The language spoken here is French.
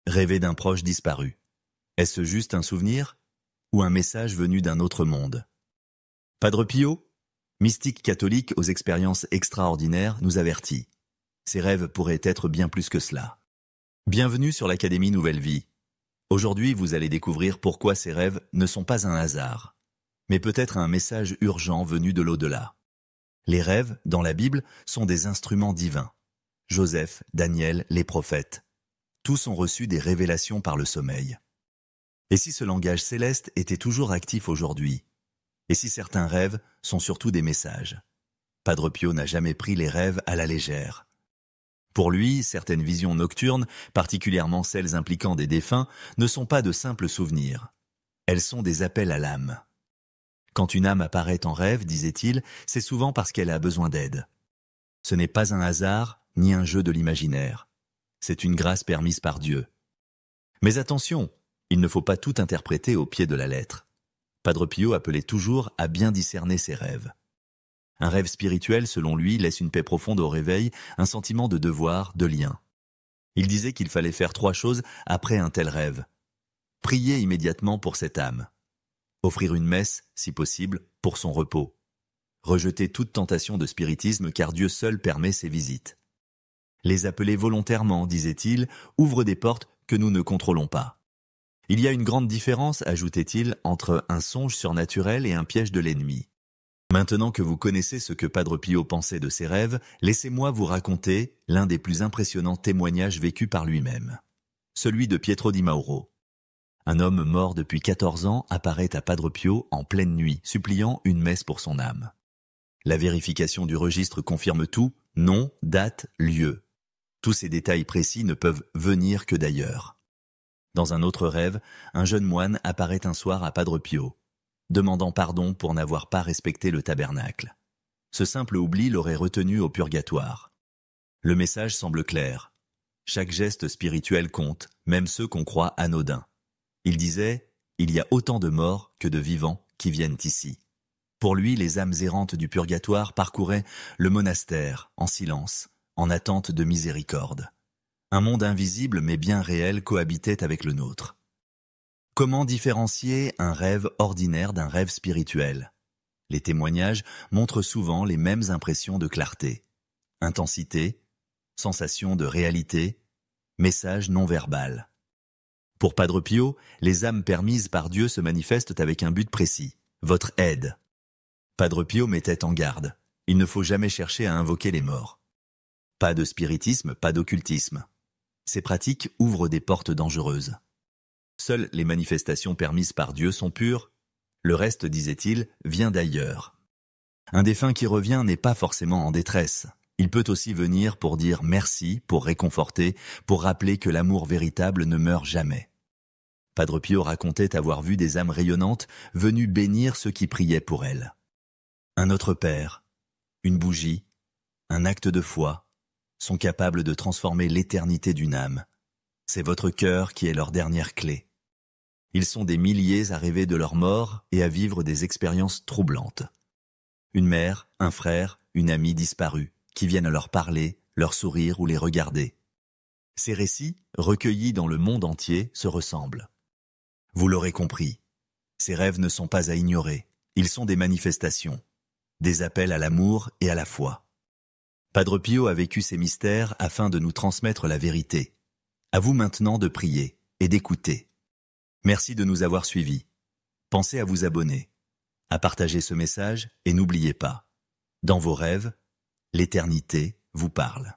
Rêver d'un proche disparu. Est-ce juste un souvenir ou un message venu d'un autre monde? Padre Pio, mystique catholique aux expériences extraordinaires, nous avertit. Ces rêves pourraient être bien plus que cela. Bienvenue sur l'Académie Nouvelle Vie. Aujourd'hui, vous allez découvrir pourquoi ces rêves ne sont pas un hasard, mais peut-être un message urgent venu de l'au-delà. Les rêves, dans la Bible, sont des instruments divins. Joseph, Daniel, les prophètes. Tous ont reçu des révélations par le sommeil. Et si ce langage céleste était toujours actif aujourd'hui? Et si certains rêves sont surtout des messages? Padre Pio n'a jamais pris les rêves à la légère. Pour lui, certaines visions nocturnes, particulièrement celles impliquant des défunts, ne sont pas de simples souvenirs. Elles sont des appels à l'âme. Quand une âme apparaît en rêve, disait-il, c'est souvent parce qu'elle a besoin d'aide. Ce n'est pas un hasard, ni un jeu de l'imaginaire. C'est une grâce permise par Dieu. Mais attention, il ne faut pas tout interpréter au pied de la lettre. Padre Pio appelait toujours à bien discerner ses rêves. Un rêve spirituel, selon lui, laisse une paix profonde au réveil, un sentiment de devoir, de lien. Il disait qu'il fallait faire 3 choses après un tel rêve. Prier immédiatement pour cette âme. Offrir une messe, si possible, pour son repos. Rejeter toute tentation de spiritisme car Dieu seul permet ces visites. Les appeler volontairement, disait-il, ouvre des portes que nous ne contrôlons pas. Il y a une grande différence, ajoutait-il, entre un songe surnaturel et un piège de l'ennemi. Maintenant que vous connaissez ce que Padre Pio pensait de ses rêves, laissez-moi vous raconter l'un des plus impressionnants témoignages vécus par lui-même. Celui de Pietro di Mauro. Un homme mort depuis 14 ans apparaît à Padre Pio en pleine nuit, suppliant une messe pour son âme. La vérification du registre confirme tout, nom, date, lieu. Tous ces détails précis ne peuvent venir que d'ailleurs. Dans un autre rêve, un jeune moine apparaît un soir à Padre Pio, demandant pardon pour n'avoir pas respecté le tabernacle. Ce simple oubli l'aurait retenu au purgatoire. Le message semble clair. Chaque geste spirituel compte, même ceux qu'on croit anodins. Il disait « Il y a autant de morts que de vivants qui viennent ici ». Pour lui, les âmes errantes du purgatoire parcouraient le monastère, en silence, en attente de miséricorde. Un monde invisible mais bien réel cohabitait avec le nôtre. Comment différencier un rêve ordinaire d'un rêve spirituel? Les témoignages montrent souvent les mêmes impressions de clarté. Intensité, sensation de réalité, message non verbal. Pour Padre Pio, les âmes permises par Dieu se manifestent avec un but précis, votre aide. Padre Pio mettait en garde, il ne faut jamais chercher à invoquer les morts. Pas de spiritisme, pas d'occultisme. Ces pratiques ouvrent des portes dangereuses. Seules les manifestations permises par Dieu sont pures. Le reste, disait-il, vient d'ailleurs. Un défunt qui revient n'est pas forcément en détresse. Il peut aussi venir pour dire merci, pour réconforter, pour rappeler que l'amour véritable ne meurt jamais. Padre Pio racontait avoir vu des âmes rayonnantes venues bénir ceux qui priaient pour elles. Un autre Père, une bougie, un acte de foi, sont capables de transformer l'éternité d'une âme. C'est votre cœur qui est leur dernière clé. Ils sont des milliers à rêver de leur mort et à vivre des expériences troublantes. Une mère, un frère, une amie disparue, qui viennent leur parler, leur sourire ou les regarder. Ces récits, recueillis dans le monde entier, se ressemblent. Vous l'aurez compris, ces rêves ne sont pas à ignorer, ils sont des manifestations, des appels à l'amour et à la foi. Padre Pio a vécu ces mystères afin de nous transmettre la vérité. À vous maintenant de prier et d'écouter. Merci de nous avoir suivis. Pensez à vous abonner, à partager ce message et n'oubliez pas, dans vos rêves, l'éternité vous parle.